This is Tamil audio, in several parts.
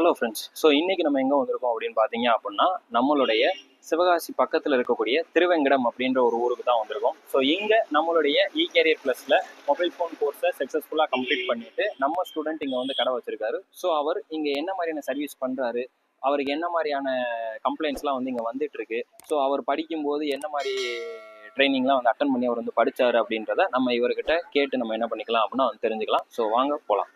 Hello friends. ஸோ இன்றைக்கி நம்ம எங்கே வந்திருக்கோம் அப்படின்னு பார்த்தீங்க அப்படின்னா, நம்மளுடைய சிவகாசி பக்கத்தில் இருக்கக்கூடிய திருவெங்கடம் அப்படின்ற ஒரு ஊருக்கு தான் வந்திருக்கோம். ஸோ இங்கே நம்மளுடைய இகேரியர் ப்ளஸில் மொபைல் ஃபோன் கோர்ஸை சக்ஸஸ்ஃபுல்லாக கம்ப்ளீட் பண்ணிவிட்டு நம்ம ஸ்டூடெண்ட் இங்கே வந்து கடை வச்சுருக்காரு. ஸோ அவர் இங்கே என்ன மாதிரியான சர்வீஸ் பண்ணுறாரு, அவருக்கு என்ன மாதிரியான கம்ப்ளைண்ட்ஸ்லாம் வந்து இங்கே வந்துட்டுருக்கு, ஸோ அவர் படிக்கும்போது என்ன மாதிரி ட்ரைனிங்லாம் வந்து அட்டன் பண்ணி அவர் வந்து படித்தார் அப்படின்றத நம்ம இவர்கிட்ட கேட்டு நம்ம என்ன பண்ணிக்கலாம் அப்படின்னா வந்து தெரிஞ்சுக்கலாம். ஸோ வாங்க போகலாம்.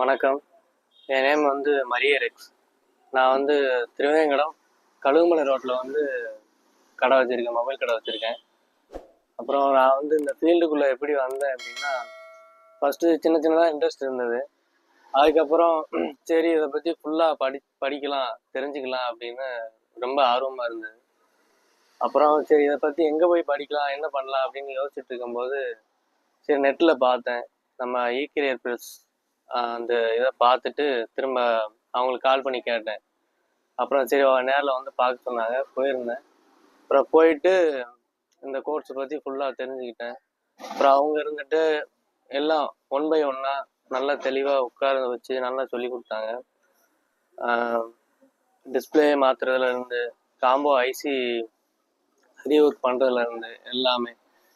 வணக்கம், என் நேம் வந்து மரியாரெக்ஸ். நான் வந்து திருவேங்கடம் கழுகுமலை ரோட்டில் வந்து கடை வச்சுருக்கேன், மொபைல் கடை வச்சுருக்கேன். அப்புறம் நான் வந்து இந்த ஃபீல்டுக்குள்ளே எப்படி வந்தேன் அப்படின்னா, ஃபஸ்ட்டு சின்னதாக இன்ட்ரெஸ்ட் இருந்தது. அதுக்கப்புறம் சரி இதை பற்றி ஃபுல்லாக படிக்கலாம் தெரிஞ்சுக்கலாம் அப்படின்னு ரொம்ப ஆர்வமாக இருந்தது. அப்புறம் சரி இதை பற்றி எங்கே போய் படிக்கலாம் என்ன பண்ணலாம் அப்படின்னு யோசிச்சுட்டு இருக்கும்போது சரி நெட்டில் பார்த்தேன், நம்ம Ecareerpluz அந்த இதை பார்த்துட்டு திரும்ப அவங்களுக்கு கால் பண்ணி கேட்டேன். அப்புறம் சரி நேரில் வந்து பார்க்க சொன்னாங்க, போயிருந்தேன். அப்புறம் போயிட்டு இந்த கோர்ஸை பற்றி ஃபுல்லாக தெரிஞ்சுக்கிட்டேன். அப்புறம் அவங்க இருந்துட்டு எல்லாம் 1 by 1 நல்லா தெளிவாக உட்கார வச்சு நல்லா சொல்லி கொடுத்தாங்க. டிஸ்பிளே மாற்றுறதுலேருந்து காம்போ ஐசி ரீஒர்க் பண்ணுறதுலேருந்து எல்லாமே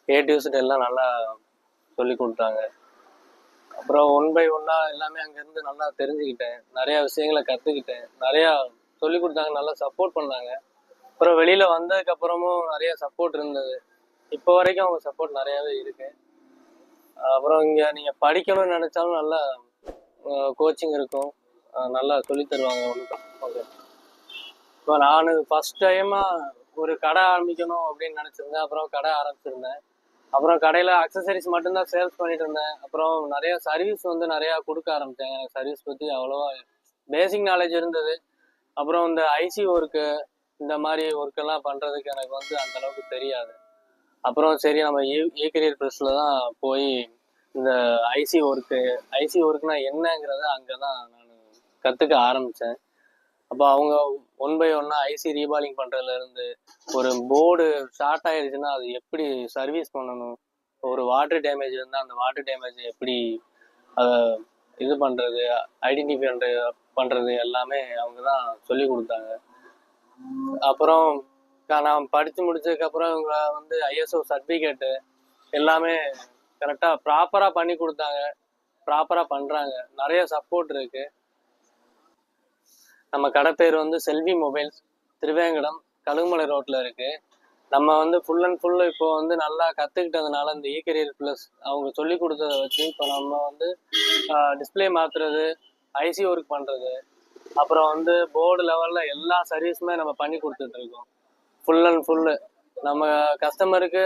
A to Z எல்லாம் நல்லா சொல்லி கொடுத்தாங்க. அப்புறம் 1 by 1 எல்லாமே அங்கேருந்து நல்லா தெரிஞ்சுக்கிட்டேன், நிறையா விஷயங்களை கற்றுக்கிட்டேன், நிறையா சொல்லி கொடுத்தாங்க, நல்லா சப்போர்ட் பண்ணாங்க. அப்புறம் வெளியில் வந்ததுக்கப்புறமும் நிறையா சப்போர்ட் இருந்தது. இப்போ வரைக்கும் அவங்க சப்போர்ட் நிறையாவே இருக்குது. அப்புறம் இங்கே நீங்கள் படிக்கணும்னு நினச்சாலும் நல்லா கோச்சிங் இருக்கும், நல்லா சொல்லித் தருவாங்க. ஓகே, இப்போ நான் ஃபஸ்ட் டைமாக ஒரு கடை ஆரம்பிக்கணும் அப்படின்னு நினச்சிருந்தேன். அப்புறம் கடை ஆரம்பிச்சிருந்தேன். அப்புறம் கடையில் அக்சசரிஸ் மட்டும்தான் சேல்ஸ் பண்ணிட்டு இருந்தேன். அப்புறம் நிறையா சர்வீஸ் வந்து நிறையா கொடுக்க ஆரம்பித்தேன். எனக்கு சர்வீஸ் பற்றி அவ்வளோவா பேசிக் நாலேஜ் இருந்தது. அப்புறம் இந்த ஐசி ஒர்க்கு இந்த மாதிரி ஒர்க்கெல்லாம் பண்ணுறதுக்கு எனக்கு வந்து அந்தளவுக்கு தெரியாது. அப்புறம் சரி நம்ம Ecareerpluzல தான் போய் இந்த ஐசி ஒர்க்குனா என்னங்கிறத அங்கே தான் நான் கற்றுக்க ஆரம்பித்தேன். அப்போ அவங்க 1 by 1 ஐசி ரீபாலிங் பண்ணுறதுலேருந்து ஒரு போர்டு ஷார்ட் ஆயிடுச்சுன்னா அது எப்படி சர்வீஸ் பண்ணணும், ஒரு வாட்டர் டேமேஜ் இருந்தால் அந்த வாட்டர் டேமேஜ் எப்படி அதை இது பண்ணுறது, ஐடென்டிஃபை பண்ணுறது எல்லாமே அவங்க தான் சொல்லி கொடுத்தாங்க. அப்புறம் நான் படித்து முடிச்சதுக்கப்புறம் இவங்க வந்து ISO சர்டிஃபிகேட்டு எல்லாமே கரெக்டாக ப்ராப்பராக பண்ணி கொடுத்தாங்க, ப்ராப்பராக பண்ணுறாங்க, நிறைய சப்போர்ட் இருக்குது. நம்ம கடை பேர் வந்து செல்வி மொபைல்ஸ், திருவேங்கடம் கழுகுமலை ரோட்டில் இருக்குது. நம்ம வந்து ஃபுல் அண்ட் ஃபுல்லு இப்போ வந்து நல்லா கற்றுக்கிட்டதுனால இந்த Ecareerpluz அவங்க சொல்லி கொடுத்ததை வச்சு இப்போ நம்ம வந்து டிஸ்பிளே மாற்றுறது, ஐசி ஒர்க் பண்ணுறது, அப்புறம் வந்து போர்டு லெவலில் எல்லா சர்வீஸுமே நம்ம பண்ணி கொடுத்துட்ருக்கோம். ஃபுல் அண்ட் ஃபுல்லு நம்ம கஸ்டமருக்கு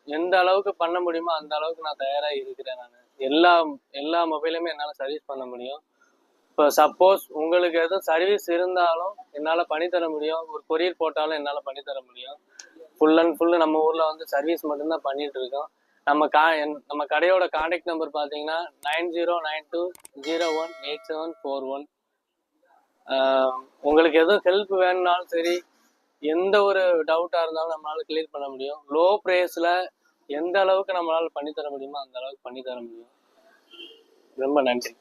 எந்த அளவுக்கு பண்ண முடியுமோ அந்த அளவுக்கு நான் தயாராக இருக்கிறேன். நான் எல்லா மொபைலுமே என்னால் சர்வீஸ் பண்ண முடியும். இப்போ சப்போஸ் உங்களுக்கு எதுவும் சர்வீஸ் இருந்தாலும் என்னால் பண்ணித்தர முடியும், ஒரு கொரியர் போட்டாலும் என்னால் பண்ணித்தர முடியும். ஃபுல் அண்ட் ஃபுல்லு நம்ம ஊரில் வந்து சர்வீஸ் மட்டும்தான் பண்ணிகிட்டு இருக்கோம். நம்ம கடையோட கான்டாக்ட் நம்பர் பார்த்தீங்கன்னா 9092018741. உங்களுக்கு எதுவும் ஹெல்ப் வேணும்னாலும் சரி, எந்த ஒரு டவுட்டாக இருந்தாலும் நம்மளால் கிளியர் பண்ண முடியும். லோ ப்ரைஸில் எந்த அளவுக்கு நம்மளால் பண்ணித்தர முடியுமோ அந்த அளவுக்கு பண்ணித்தர முடியும். ரொம்ப நன்றி.